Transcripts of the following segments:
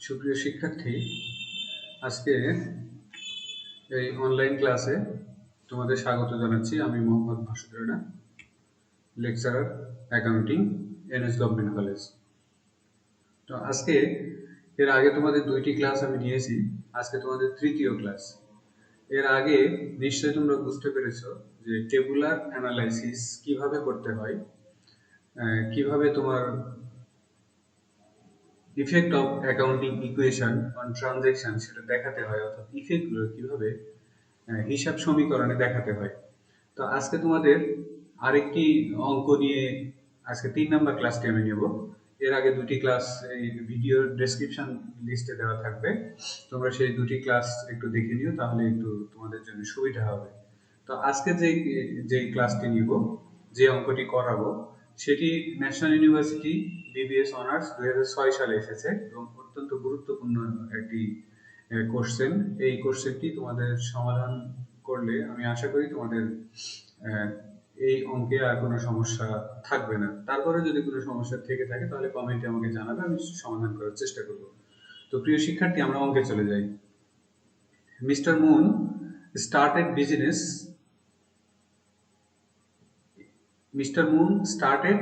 সুপ্রিয় শিক্ষার্থী, আজকে এই অনলাইন ক্লাসে তোমাদের স্বাগত জানাচ্ছি। আমি Mohammad Masud Rana, lecturer accounting, NS government college. তো আজকে এর আগে তোমাদের দুইটি ক্লাস আমি নিয়েছি, আজকে তোমাদের তৃতীয় ক্লাস। এর আগে নিশ্চয়ই তোমরা বুঝতে পেরেছো যে টেবুলার অ্যানালাইসিস কিভাবে করতে হয়, কিভাবে তোমার effect of accounting equation on transaction সেটা দেখাতে হয়, অর্থাৎ ইফেক্টগুলো কিভাবে হিসাব সমীকরণে দেখাতে হয়। তো আজকে তোমাদের আরেকটি অঙ্ক নিয়ে আজকে 3 নাম্বার ক্লাসটি আমি নেব। এর আগে দুটি ক্লাস এই ভিডিও ডেসক্রিপশন লিস্টে দেওয়া থাকবে, তোমরা সেই দুটি ক্লাস একটু দেখে নিও, তাহলে একটু তোমাদের জন্য সুবিধা হবে। তো আজকে যে ক্লাসটি নিব, যে অঙ্কটি করাবো, সেটি ন্যাশনাল ইউনিভার্সিটি বিবিএস অনার্স 2006 সালে এসেছে এবং অত্যন্ত গুরুত্বপূর্ণ একটি কোশ্চেন। এই কোশ্চেনটি তোমাদের সমাধান করলে আমি আশা করি তোমাদের এই অঙ্কে আর কোনো সমস্যা থাকবে না। তারপরে যদি কোনো সমস্যা থেকে থাকে তাহলে কমেন্টে আমাকে জানাবে, আমি সমাধান করার চেষ্টা করব। তো প্রিয় শিক্ষার্থী, আমরা অঙ্কে চলে যাই। Mister moon started business Mr. Moon started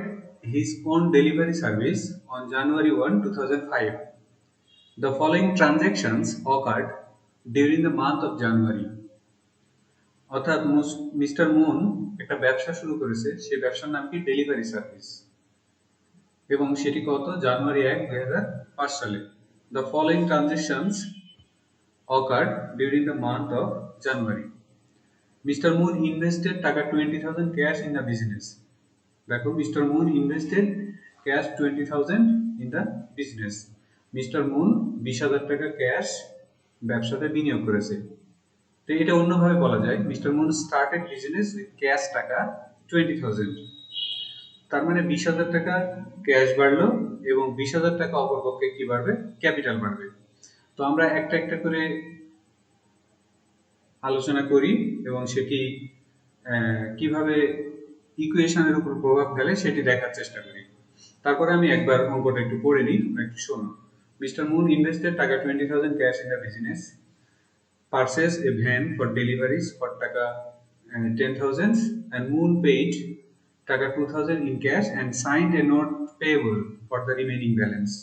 his own delivery service on January 1, 2005. The following transactions occurred during the month of January. অর্থাৎ মিস্টার মুন একটা ব্যবসা শুরু করেছে, সেই ব্যবসার নাম কি? ডেলিভারি সার্ভিস, এবং সেটি কত? জানুয়ারি 1, 2005 সালে। The following transactions occurred during the month of January. Mr. Moon invested টাকা 20,000 cash in the business. দেখো, mister moon invested cash 20,000 in the business. Mister moon 20,000 টাকা ক্যাশ ব্যবসাতে বিনিয়োগ করেছে। তো এটা অন্যভাবে বলা যায়, mister moon started business with cash টাকা 20,000। তার মানে 20,000 টাকা ক্যাশ বাড়লো এবং 20,000 টাকা অপরপক্ষে কি বাড়বে? ক্যাপিটাল বাড়বে। তো আমরা একটা একটা করে আলোচনা করি এবং সেটি কিভাবে ইকুয়েশনের উপর প্রভাব ফেলে সেটি দেখার চেষ্টা করি। তারপরে আমি একবার অঙ্কটা একটু পড়ে নিই, তোমরা একটু শোনো। মিস্টার মুন ইনভেস্টেড টাকা 20,000 cash in the business, purchased a van for deliveries for টাকা 10,000, and Moon paid টাকা 2,000 in cash and signed a note payable for the remaining balance.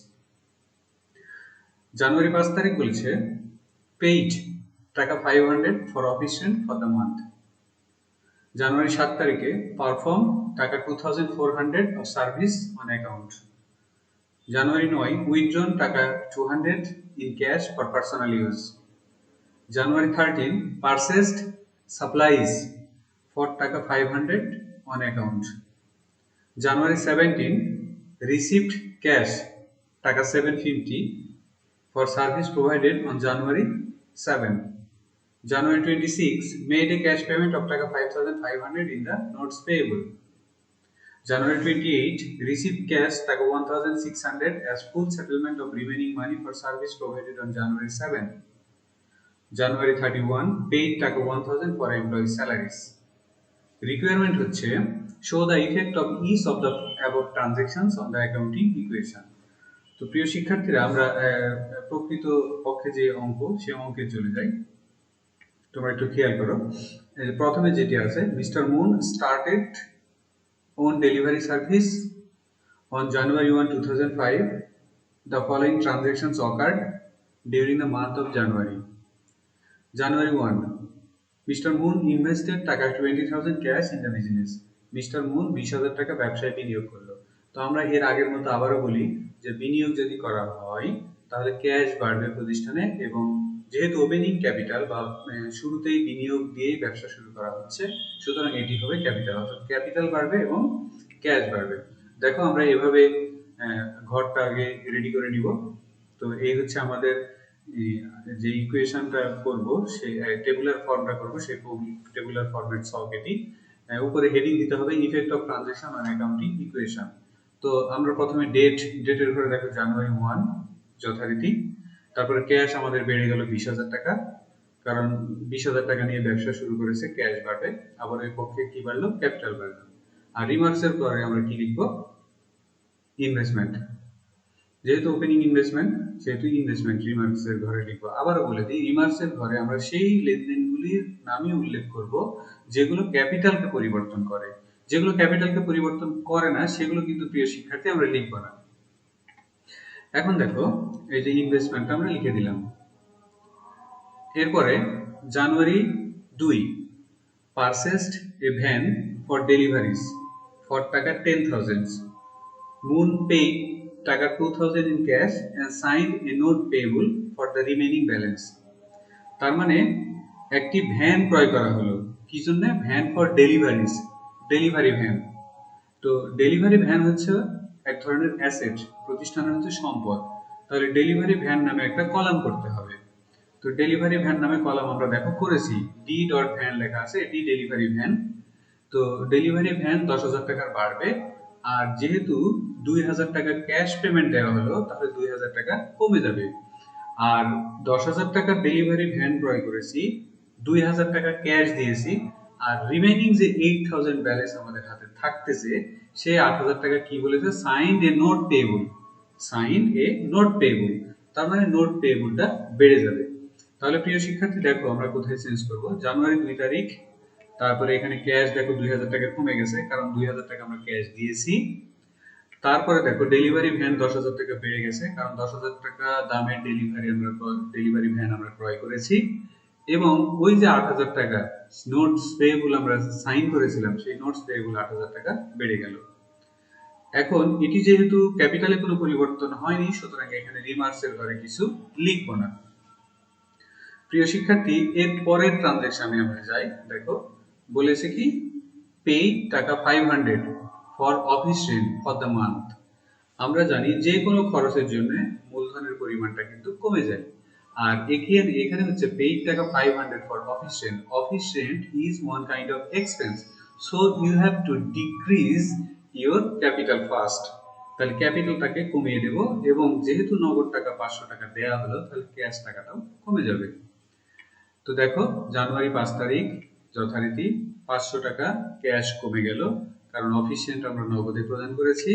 জানুয়ারি 5 তারিখ বলেছে paid টাকা 500 for office rent for the month. জানুয়ারি 7 তারিখে perform টাকা 2,400 of service on account. January 9 withdrawn টাকা 200 in cash for personal use. January 13 purchased supplies for টাকা 500 on account. January 17 received cash টাকা 750 for service provided on January 7. January 26 made a cash payment of টাকা 5,500 in the notes payable. January 28 received cash টাকা 1,600 as full settlement of remaining money for service provided on January 7. January 31 paid টাকা 1,000 for employee salaries. Requirement হচ্ছে show the effect of each of the above transactions on the accounting equation. তো প্রিয় শিক্ষার্থীরা, আমরা প্রকৃত পক্ষে যে অঙ্ক, সেই অঙ্কে চলে যাই। তোমরা একটু খেয়াল করো, প্রথমে যেটি আছে, mister moon started own delivery service on January 1, 2005. The following transactions occurred during the month of January. January 1, Mr. Moon invested টাকা 20,000 cash in the business. Mr. Moon 20,000 টাকা ব্যবসায় বিনিয়োগ করলো। তো আমরা এর আগের মতো আবারও বলি যে বিনিয়োগ যদি করা হয় তাহলে ক্যাশ বাড়বে প্রতিষ্ঠানে, এবং যেহেতু ওপেনিং ক্যাপিটাল বা শুরুতেই বিনিয়োগ দিয়েই ব্যবসা শুরু করা হচ্ছে, সুতরাং এটি হবে ক্যাপিটাল, অর্থাৎ ক্যাপিটাল বাড়বে এবং ক্যাশ বাড়বে। দেখো, আমরা এভাবে ঘরটা আগে রেডি করে নিব। তো এই হচ্ছে আমাদের যে ইকুয়েশনটা করব, সেই টেবুলার ফর্মটা করব, সেই টেবুলার ফরম্যাট সলভ এটি। উপরে হেডিং দিতে হবে effect of transaction on accounting equation. তো আমরা প্রথমে ডেটের ঘরে দেখো জানুয়ারি 1 যথারীতি। তারপরে ক্যাশ আমাদের বেড়ে গেল 20,000 টাকা, কারণ 20,000 টাকা নিয়ে ব্যবসা শুরু করেছে, ক্যাশ বাড়বে। আবার ওই পক্ষে কি বাড়লো? ক্যাপিটাল বাড়লো। আর রিমার্কসের পরে আমরা কি লিখবো? ইনভেস্টমেন্ট। যেহেতু ওপেনিং ইনভেস্টমেন্ট সেহেতু ইনভেস্টমেন্ট রিমার্কসের ঘরে লিখবো। আবারও বলে দিই, রিমার্কসের ঘরে আমরা সেই লেনদেনগুলির নামই উল্লেখ করব যেগুলো ক্যাপিটালকে পরিবর্তন করে। যেগুলো ক্যাপিটালকে পরিবর্তন করে না সেগুলো কিন্তু প্রিয় শিক্ষার্থী আমরা লিখব না। এখন দেখো, এই যে ইনভেস্টমেন্টটা আমরা লিখে দিলাম। এরপরে জানুয়ারি 2 purchased A van for deliveries for টাকা 10,000, মুন পেইড টাকা 2,000 in cash and signed a note payable for the remaining balance। তার মানে একটি ভ্যান ক্রয় করা হলো, কি জন্য? Van for deliveries, delivery van. তো ডেলিভারি ভ্যান হচ্ছে এক ধরনের অ্যাসেট, প্রতিষ্ঠানের হচ্ছে সম্পদ। তাহলে ডেলিভারি ভ্যান নামে একটা কলাম করতে হবে। তো ডেলিভারি ভ্যান নামে কলাম আমরা দেখো করেছি, ডি ডট ভ্যান লেখা আছে, এটি ডেলিভারি ভ্যান। তো ডেলিভারি ভ্যান 10,000 টাকার বাড়বে, আর যেহেতু 2,000 টাকা ক্যাশ পেমেন্ট দেওয়া হলো তাহলে 2,000 টাকা কমে যাবে। আর 10,000 টাকার ডেলিভারি ভ্যান ক্রয় করেছি, 2,000 টাকা ক্যাশ দিয়েছি, আর রিমেইনিং যে 8,000 ব্যালেন্স আমাদের হাতে থাকতেছে সেই 8,000 টাকা কি বলেছে? সাইন্ড এ নোট পেয়েবল, সাইন্ড এ নোট পেয়েবল। তার মানে নোট পেয়েবলটা বেড়ে যাবে। তাহলে প্রিয় শিক্ষার্থী দেখো আমরা কোথায় চেঞ্জ করব, জানুয়ারি 2 তারিখ, তারপরে এখানে ক্যাশ দেখো 2,000 টাকা কমে গেছে কারণ 2,000 টাকা আমরা ক্যাশ দিয়েছি। তারপরে দেখো ডেলিভারি ভ্যান 10,000 টাকা বেড়ে গেছে কারণ 10,000 টাকা দামের ডেলিভারি ভ্যান আমরা ক্রয় করেছি, এবং ওই যে 8,000 টাকা নোটস পেয়েবল আমরা সাইন করেছিলাম সেই নোটস পেয়েবল 8,000 টাকা বেড়ে গেল। এখন এটি যেহেতু ক্যাপিটালে কোনো পরিবর্তন হয়নি সুতরাং এখানে রিমার্কসের ঘরে কিছু লিখবো না। প্রিয় শিক্ষার্থী, এর পরের ট্রানজ্যাকশনে আমরা যাই। দেখো বলেছে কি, পে টাকা 500 for office rent for the month. আমরা জানি যে কোনো খরচের জন্য মূলধনের পরিমাণটা কিন্তু কমে যায়। আর এখানে হচ্ছে পেইড টাকা 500 for office rent. Office rent is one kind of expense, so you have to decrease your capital first. তাহলে ক্যাপিটালটাকে কমিয়ে দেব, এবং যেহেতু নগদ টাকা 500 টাকা দেয়া হলো তাহলে ক্যাশ টাকাটাও কমে যাবে। তো দেখো জানুয়ারি 5 তারিখ যথারীতি 500 টাকা ক্যাশ কমে গেল কারণ অফিস রেন্ট আমরা নগদে প্রদান করেছি,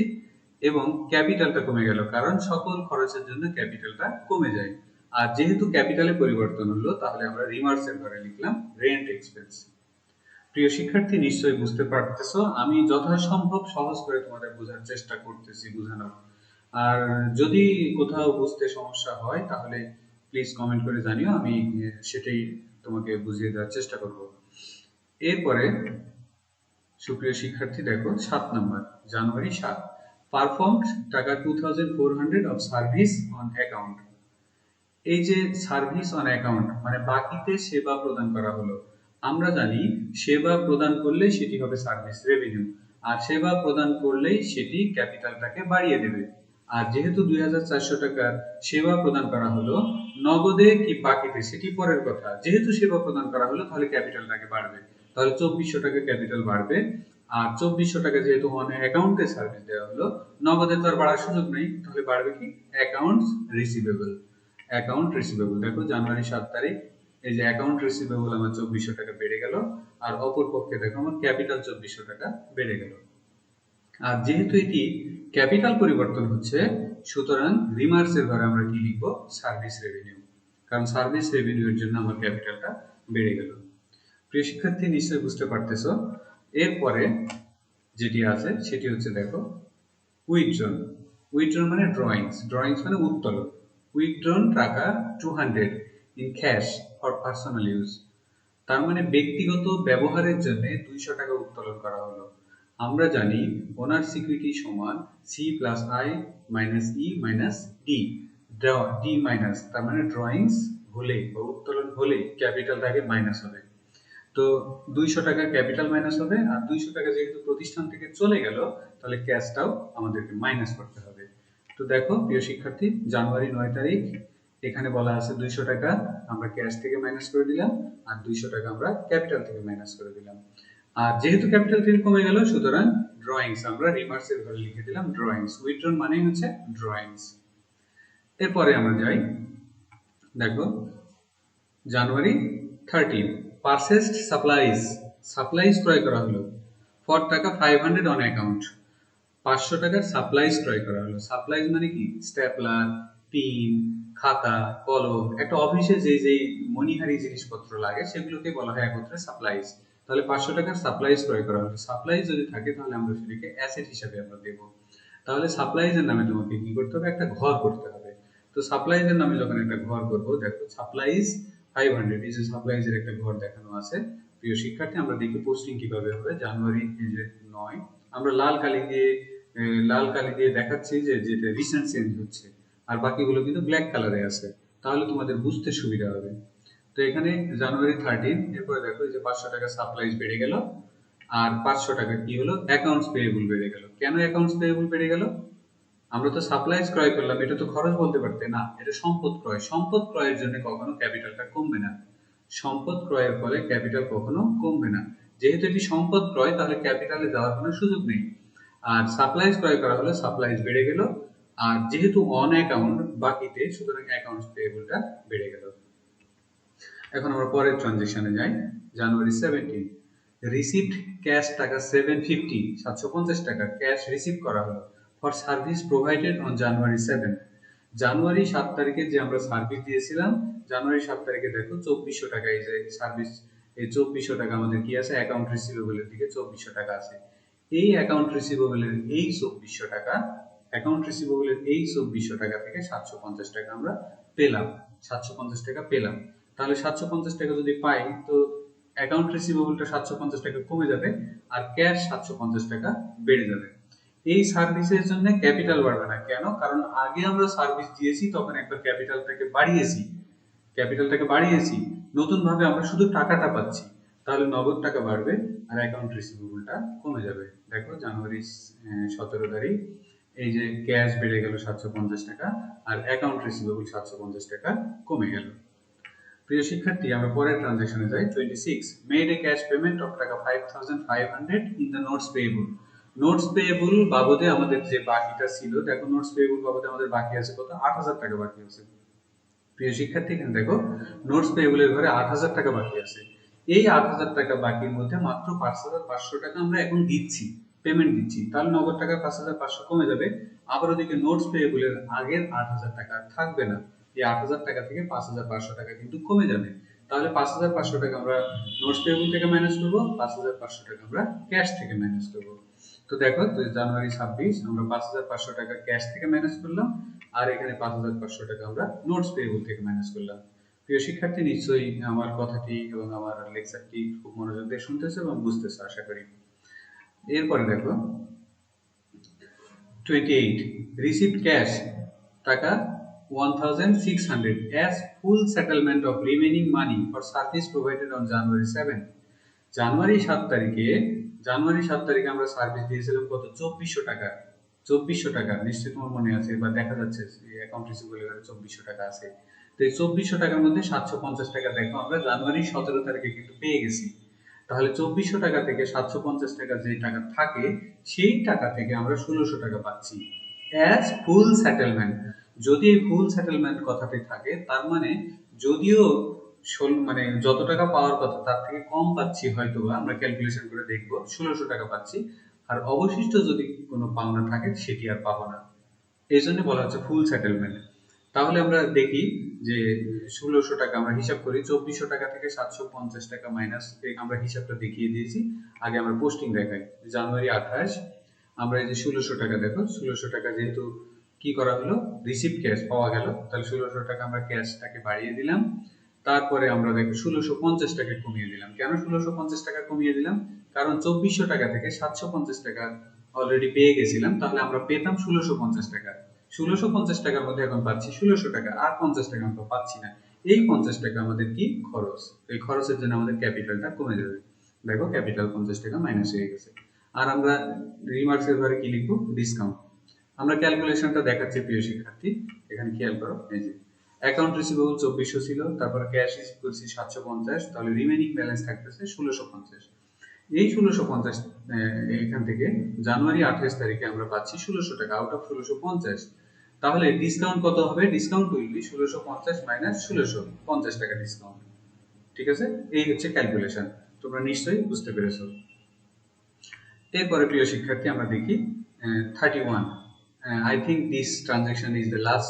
এবং ক্যাপিটালটা কমে গেল কারণ সকল খরচের জন্য ক্যাপিটালটা কমে যায়। আর যেহেতু ক্যাপিটালে পরিবর্তন হলো তাহলে আমরা রিমার্কসের ঘরে লিখলাম রেন্ট এক্সপেন্স। প্রিয় শিক্ষার্থী, নিশ্চয়ই বুঝতে পারতেছো আমি যথাসম্ভব সহজ করে তোমাদের বোঝার চেষ্টা করতেছি বোঝানোর। আর যদি কোথাও বুঝতে সমস্যা হয় তাহলে প্লিজ কমেন্ট করে জানিও, আমি সেটাই তোমাকে বুঝিয়ে দেওয়ার চেষ্টা করব। এরপরে সুপ্রিয় শিক্ষার্থী দেখো 7 নম্বর, জানুয়ারি 7, পারফর্মড টাকা 2,400 অফ সার্ভিস অন অ্যাকাউন্ট। এই যে সার্ভিস অন অ্যাকাউন্ট মানে বাকিতে সেবা প্রদান করা হলো। আমরা জানি সেবা প্রদান করলে সেটি হবে সার্ভিস রেভিনিউ, আর সেবা প্রদান করলেই সেটি ক্যাপিটালটাকে বাড়িয়ে দেবে। আর যেহেতু 2,400 টাকার সেবা প্রদান করা হলো, নগদে কি বাকিতে সেটি পরের কথা, যেহেতু সেবা প্রদান করা হলো তাহলে ক্যাপিটালটাকে বাড়বে। তাহলে 2,400 টাকা ক্যাপিটাল বাড়বে, আর 2,400 টাকা যেহেতু অ্যাকাউন্টে সার্ভিস দেওয়া হলো, নগদে তো আর বাড়ার সুযোগ নেই, তাহলে বাড়বে কি? Accounts receivable. অ্যাকাউন্ট রিসিভেবল দেখো জানুয়ারি 7 তারিখ, এই যে অ্যাকাউন্ট রিসিভেবল আমার 2,400 টাকা বেড়ে গেল, আর অপর পক্ষে দেখো আমার ক্যাপিটাল 2,400 টাকা বেড়ে গেল। আর যেহেতু এটি ক্যাপিটাল পরিবর্তন হচ্ছে সুতরাং রিমার্কসের ঘরে আমরা কি লিখব? সার্ভিস রেভিনিউ, কারণ সার্ভিস রেভিনিউ এর জন্য আমার ক্যাপিটালটা বেড়ে গেল। প্রিয় শিক্ষার্থী, নিশ্চয়ই বুঝতে পারতেছো। এরপরে যেটি আছে সেটি হচ্ছে দেখো উইথড্রন। উইথড্রন মানে ড্রয়িংস, ড্রয়িংস মানে উত্তোলন। উইথড্রন টাকা 200 in cash for personal use. তার মানে ব্যক্তিগত ব্যবহারের জন্য 200 টাকা উত্তোলন করা হলো। আমরা জানি ওনার সিকিউরিটি সমান C plus I minus E minus D, D minus, তার মানে ড্রয়িংস হলে বা উত্তোলন হলে ক্যাপিটালটাকে মাইনাস হবে। তো 200 টাকা ক্যাপিটাল মাইনাস হবে, আর 200 টাকা যেহেতু প্রতিষ্ঠান থেকে চলে গেল তাহলে ক্যাশটাও আমাদেরকে মাইনাস করতে হবে। তো দেখো প্রিয় শিক্ষার্থী, জানুয়ারি 9 তারিখ এখানে বলা আছে 200 টাকা আমরা ক্যাশ থেকে মাইনাস করে দিলাম, আর 200 টাকা আমরা ক্যাপিটাল থেকে মাইনাস করে দিলাম। আর যেহেতু ক্যাপিটাল থেকে কমে গেল সুতরাং ড্রয়িংস আমরা রিমার্কসের ঘরে লিখে দিলাম ড্রয়িংস। উইথড্রন মানে হচ্ছে ড্রয়িংস। এরপরে আমরা যাই, দেখো জানুয়ারি 13, পারচেসড সাপ্লাইজ, সাপ্লাইজ ক্রয় করা হলো ফর টাকা 500 অন অ্যাকাউন্ট। 500 টাকার সাপ্লাইজ ক্রয় করা হলো। সাপ্লাইজ মানে কি? স্টেপলার, পিন, খাতা, কলম, একটা অফিসে যেই মনিহারি জিনিসপত্র লাগে সেগুলোকে বলা হয় একত্রে সাপ্লাইজ। তাহলে 500 টাকার সাপ্লাইজ ক্রয় করা হলো। সাপ্লাইজ যদি থাকে তাহলে আমরা সেটাকে অ্যাসেট হিসাবে আমরা দেব। তাহলে সাপ্লাইজের নামে তোমাকে কি করতে হবে? একটা ঘর করতে হবে। তো সাপ্লাইজের নামে যখন একটা ঘর করব, দেখো সাপ্লাইজ 500, এই যে সাপ্লাইজের একটা ঘর দেখানো আছে। প্রিয় শিক্ষার্থী, আমরা দেখি পোস্টিং কিভাবে হবে। জানুয়ারি এই যে 9, আমরা লাল কালি দিয়ে দেখাচ্ছি যে যেটা রিসেন্ট চেঞ্জ হচ্ছে, আর বাকিগুলো কিন্তু ব্ল্যাক কালারে আছে, তাহলে তোমাদের বুঝতে সুবিধা হবে। তো এখানে জানুয়ারি 13, এরপরে দেখো এই যে 500 টাকা সাপ্লাইজ বেড়ে গেল, আর 500 টাকা কি হলো? অ্যাকাউন্টস পেয়েবল বেড়ে গেল। কেন অ্যাকাউন্টস পেয়েবল বেড়ে গেল? আমরা তো সাপ্লাইজ ক্রয় করলাম, এটা তো খরচ বলতে পারতে না, এটা সম্পদ ক্রয়। সম্পদ ক্রয়ের জন্য কখনো ক্যাপিটালটা কমবে না। সম্পদ ক্রয়ের ফলে ক্যাপিটাল কখনো কমবে না। যেহেতু এটি সম্পদ ক্রয়, তাহলে ক্যাপিটালে যাওয়ার কোনো সুযোগ নেই। আর সাপ্লাইজ ক্রয় করা হলে সাপ্লাইজ বেড়ে গেল, আর যেহেতু অন অ্যাকাউন্ট বাকিতে, সুতরাং অ্যাকাউন্টস পেয়েবলটা বেড়ে গেল। এখন আমরা পরের ট্রানজেকশনে যাই। জানুয়ারি 17, রিসিভড ক্যাশ টাকা 750 টাকা ক্যাশ রিসিভ করা হলো for service provided on January 7। জানুয়ারি 7 তারিখে যে আমরা সার্ভিস দিয়েছিলাম, জানুয়ারি 7 তারিখে দেখো 2400 টাকা এই যে সার্ভিস, এই 2400 টাকা আমাদের কি আছে? অ্যাকাউন্ট রিসিভেবলের দিকে 2400 টাকা আছে। এই অ্যাকাউন্ট রিসিভেবলের এই 2400 টাকা, অ্যাকাউন্ট রিসিভেবলের এই 2400 টাকা থেকে 750 টাকা আমরা পেলাম। 750 টাকা পেলাম। তাহলে 750 টাকা যদি পাই, তো অ্যাকাউন্ট রিসিভেবলটা 750 টাকা কমে যাবে, আর ক্যাশ 750 টাকা বেড়ে যাবে। এই সার্ভিসের জন্য ক্যাপিটাল বাড়বে না। কেন? কারণ আগে আমরা সার্ভিস দিয়েছি, তখন একবার ক্যাপিটালটাকে বাড়িয়েছি, নতুন ভাবে আমরা শুধু টাকাটা পাচ্ছি। তাহলে নগদ টাকা বাড়বে আর অ্যাকাউন্ট রিসিভেবলটা কমে যাবে। দেখো জানুয়ারি 17 তারিখ, এই যে ক্যাশ বেড়ে গেল 750 টাকা, আর অ্যাকাউন্ট রিসিভেবল 750 টাকা কমে গেল। প্রিয় শিক্ষার্থী, আমরা পরের ট্রানজেকশনে যাই। 26, made a cash payment of টাকা 5500 in the notes payable. Notes payable বাবদে আমাদের যে বাকিটা ছিল, দেখো নোটস পেয়েবল বাবদে আমাদের বাকি আছে কত? 8000 টাকা বাকি আছে। প্রিয় শিক্ষার্থী, এখানে দেখো নোটস পেয়েবলের ঘরে 8000 টাকা বাকি আছে। এই 8000 টাকা বাকির মধ্যে মাত্র 5500 টাকা আমরা এখন দিচ্ছি, পেমেন্ট দিচ্ছি। তাহলে নগদ টাকা 5500 কমে যাবে। আবার ওদিকে নোটস পেয়েবলের আগের 8000 টাকা থাকবে না। এই 8000 টাকা থেকে 5500 টাকা কিন্তু কমে যাবে। তাহলে 5500 টাকা আমরা নোটস পেয়েবল থেকে মাইনাস করব, 5500 টাকা আমরা ক্যাশ থেকে মাইনাস করব। তো দেখো জানুয়ারি 26 আমরা 5500 টাকা ক্যাশ থেকে মাইনাস করলাম, আর এখানে 5500 টাকা আমরা নোটস পেয়েবল থেকে মাইনাস করলাম। প্রিয় শিক্ষার্থী, নিশ্চয়ই আমার কথাটি এবং আমার লেকচারটি খুব মনোযোগ দিয়ে শুনতেছে এবং বুঝতেছে আশা করি। এরপরে দেখো 28, রিসিভড ক্যাশ টাকা 1600 as full settlement of remaining money for service provided on January 7। জানুয়ারি 7 তারিখে আমরা সার্ভিস দিয়েছিলাম কত? 2400 টাকা। 2400 টাকা নিশ্চয়ই তোমার মনে আছে বা দেখা যাচ্ছে অ্যাকাউন্ট রিসিভেবলের ঘরে 2400 টাকা আছে। তো এই 2400 টাকার মধ্যে 750 টাকা দেখো আমরা জানুয়ারি 17 তারিখে কিন্তু পেয়ে গেছি। তাহলে 2400 টাকা থেকে 750 টাকা যে টাকা থাকে, সেই টাকা থেকে আমরা 1600 টাকা পাচ্ছি অ্যাজ ফুল সেটেলমেন্ট। যদি এই ফুল সেটেলমেন্ট কথাটি থাকে, তার মানে যদিও মানে যত টাকা পাওয়ার কথা তার থেকে কম পাচ্ছি, হয়তো আমরা ক্যালকুলেশন করে দেখব 1600 টাকা পাচ্ছি, আর অবশিষ্ট যদি কোনো পাওনা থাকে সেটি আর পাবো না। এই জন্য বলা হচ্ছে ফুল সেটেলমেন্ট। তাহলে আমরা দেখি যে 1600 টাকা আমরা হিসাব করি, 2400 টাকা থেকে 750 টাকা মাইনাস, আমরা হিসাবটা দেখিয়ে দিয়েছি। আগে আমরা পোস্টিং দেখাই। জানুয়ারি 28 আমরা এই যে 1600 টাকা, দেখো 1600 টাকা যেহেতু কি করা হলো, রিসিভ ক্যাশ পাওয়া গেল, তাহলে 1600 টাকা আমরা ক্যাশটাকে বাড়িয়ে দিলাম। তারপরে আমরা দেখো 1650 টাকা কমিয়ে দিলাম। কেন 1650 টাকা কমিয়ে দিলাম? কারণ 2400 টাকা থেকে 750 টাকা অলরেডি পেয়ে গেছিলাম, তাহলে আমরা পেতাম 1650 টাকা। 1650 টাকার মধ্যে এখন পাচ্ছি 1600 টাকা, আর 50 টাকা আমরা পাচ্ছি না। এই 50 টাকা আমাদের কি? খরচ। এই খরচের জন্য আমাদের ক্যাপিটালটা কমে যাবে। দেখো ক্যাপিটাল 50 টাকা মাইনাস হয়ে গেছে। আর আমরা রিমার্কসের ঘরে কি লিখবো? ডিসকাউন্ট। আমরা ক্যালকুলেশনটা দেখাচ্ছি প্রিয় শিক্ষার্থী, এখানে খেয়াল করো। এই যে অ্যাকাউন্ট রিসিভেবল 2400 ছিল, তারপর ক্যাশ রিসিভ করছি 750, তাহলে রিমেইনিং ব্যালেন্স থাকতেছে 1650। এই 1650 এখান থেকে জানুয়ারি 28 তারিখে আমরা পাচ্ছি 1600 টাকা আউট অফ 1650। তাহলে ডিসকাউন্ট কত হবে? ডিসকাউন্ট উইল বি 1650 মাইনাস 1650 টাকা ডিসকাউন্ট। ঠিক আছে? এই হচ্ছে ক্যালকুলেশন। তোমরা নিশ্চয়ই বুঝতে পেরেছো। এরপরে প্রিয় শিক্ষার্থী আমরা দেখি 31. I think this transaction is the last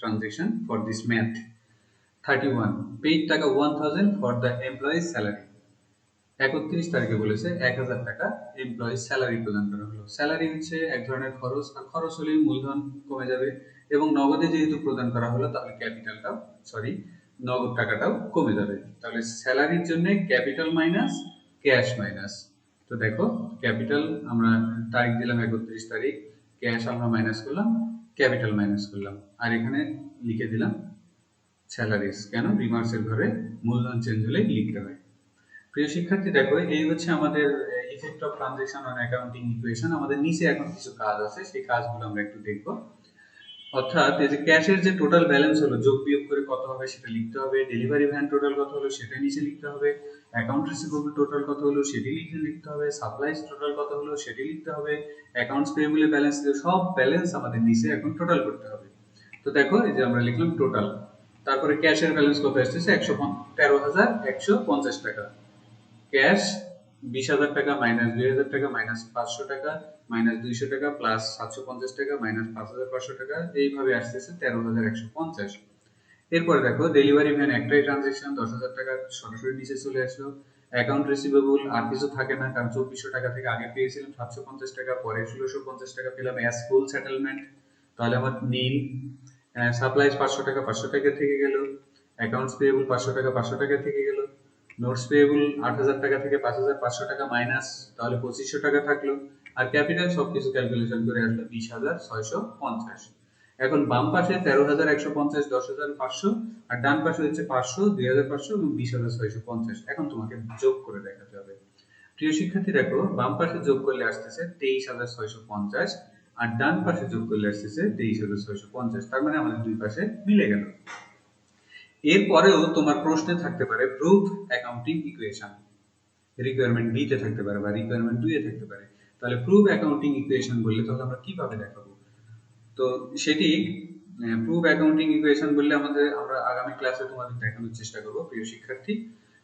transaction for this math. 31 paid টাকা 1000 for the employee salary. 31 তারিখে বলেছে 1000 টাকা এমপ্লয়ি স্যালারি প্রদান করা হলো। স্যালারি হচ্ছে এক ধরনের খরচ, আর খরচ হলে মূলধন কমে যাবে, এবং নগদে যেহেতু প্রদান করা হলো তাহলে ক্যাপিটালটাও নগদ টাকাটাও কমে যাবে। তাহলে স্যালারির জন্য ক্যাপিটাল মাইনাস ক্যাশ মাইনাস। তো দেখো ক্যাপিটাল আমরা তারিখ দিলাম 31 তারিখ, ক্যাশ আমরা মাইনাস করলাম, ক্যাপিটাল মাইনাস করলাম, আর এখানে লিখে দিলাম স্যালারিজ। কেন? রিমার্কসের ঘরে মূলধন চেঞ্জ হলে লিখতে হয়। প্রিয় শিক্ষার্থী দেখো, এই হচ্ছে আমাদের effect of transaction on accounting equation. আমাদের নিচে এখন কিছু কাজ আছে, সেই কাজগুলো আমরা একটু দেখব। অর্থাৎ এই যে ক্যাশের যে টোটাল ব্যালেন্স হলো যোগ বিয়োগ করে কত হবে সেটা লিখতে হবে, ডেলিভারি ভ্যান টোটাল কত হলো সেটা নিচে লিখতে হবে, অ্যাকাউন্ট রিসিভেবল টোটাল কত হলো সেটি লিখতে হবে, সাপ্লাইজ টোটাল কত হলো সেটি লিখতে হবে, অ্যাকাউন্টস পেয়েবল ব্যালেন্স, সব ব্যালেন্স আমাদের নিচে এখন টোটাল করতে হবে। তো দেখো এই যে আমরা লিখলাম টোটাল, তারপরে ক্যাশের ব্যালেন্স কত আসছে 13,150 টাকা, ক্যাশ 20,000 টাকা মাইনাস 2,000 টাকা মাইনাস 500 টাকা মাইনাস 200 টাকা প্লাস 750 টাকা মাইনাস 5,500 টাকা, এইভাবে আসতেছে 13,150। এরপরে দেখো ডেলিভারি ভ্যান একটাই ট্রানজাকশন 10,000 টাকা সরাসরি নিচে চলে আসলো। অ্যাকাউন্ট রিসিভেবল আর কিছু থাকে না, কারণ 2400 টাকা থেকে আগে পেয়েছিলাম 750 টাকা, পরে 1650 টাকা পেলাম অ্যাজ ফুল সেটেলমেন্ট, তাহলে আমার নীল। সাপ্লাইজ 500 টাকা 500 টাকা থেকে গেল, অ্যাকাউন্টস পেয়েবল 500 টাকা 500 টাকা থেকে গেল, নোটস পেয়েবল 8,000 টাকা থেকে 5,500 টাকা মাইনাস, তাহলে 2500 টাকা থাকলো, আর ক্যাপিটাল সবকিছু ক্যালকুলেশন করে আসলো 20,650। এখন বাম পাশে 13,150 10,500, আর ডান পাশে হচ্ছে 500 2,500 এবং 20,650। এখন তোমাকে যোগ করে দেখাতে হবে। প্রিয় শিক্ষার্থী দেখো, বাম পাশে যোগ করলে আসতেছে 23,650, আর ডান পাশে যোগ করলে আসতেছে 23,650, তার মানে আমাদের দুই পাশে মিলে গেল। এরপরেও তোমার প্রশ্নে থাকতে পারে proof accounting equation, requirement B তে থাকতে পারে বা রিকোয়ারমেন্ট 2 এ থাকতে পারে। তাহলে প্রুফ অ্যাকাউন্টিং ইকুয়েশন বললে তাহলে আমরা কিভাবে দেখাবো? তো সেটি প্রুফ অ্যাকাউন্টিং ইকুয়েশন বললে আমরা আগামী ক্লাসে তোমাদের দেখানোর চেষ্টা করব প্রিয় শিক্ষার্থী।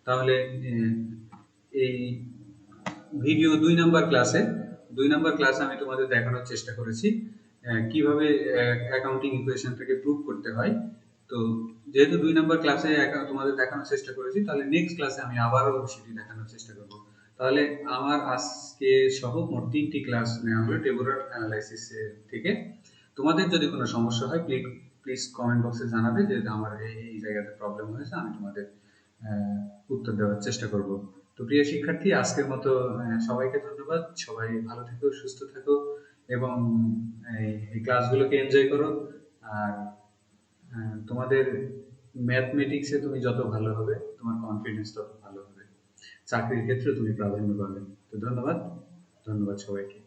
তাহলে এই ভিডিও 2 নাম্বার ক্লাসে আমি তোমাদের দেখানোর চেষ্টা করেছি কিভাবে অ্যাকাউন্টিং ইকুয়েশনটাকে প্রুভ করতে হয়। তো যেহেতু 2 নাম্বার ক্লাসে তোমাদের দেখানোর চেষ্টা করেছি, তাহলে নেক্সট ক্লাসে আমি আবারও সেটি দেখানোর চেষ্টা করব। তাহলে আমার আজকে সহ মোট 3টি ক্লাস নেওয়া হলো টেবুলার অ্যানালাইসিস থেকে। তোমাদের যদি কোনো সমস্যা হয় প্লিজ কমেন্ট বক্সে জানাবে যে আমার এই জায়গাতে প্রবলেম হয়েছে, আমি তোমাদের উত্তর দেওয়ার চেষ্টা করব। তো প্রিয় শিক্ষার্থী, আজকের মতো সবাইকে ধন্যবাদ। সবাই ভালো থেকো, সুস্থ থাকো এবং এই ক্লাসগুলোকে এনজয় করো। আর তোমাদের ম্যাথমেটিক্সে তুমি যত ভালো হবে তোমার কনফিডেন্স তত ভালো হবে, চাকরির ক্ষেত্রে তুমি প্রাধান্য পাবে। তো ধন্যবাদ সবাইকে।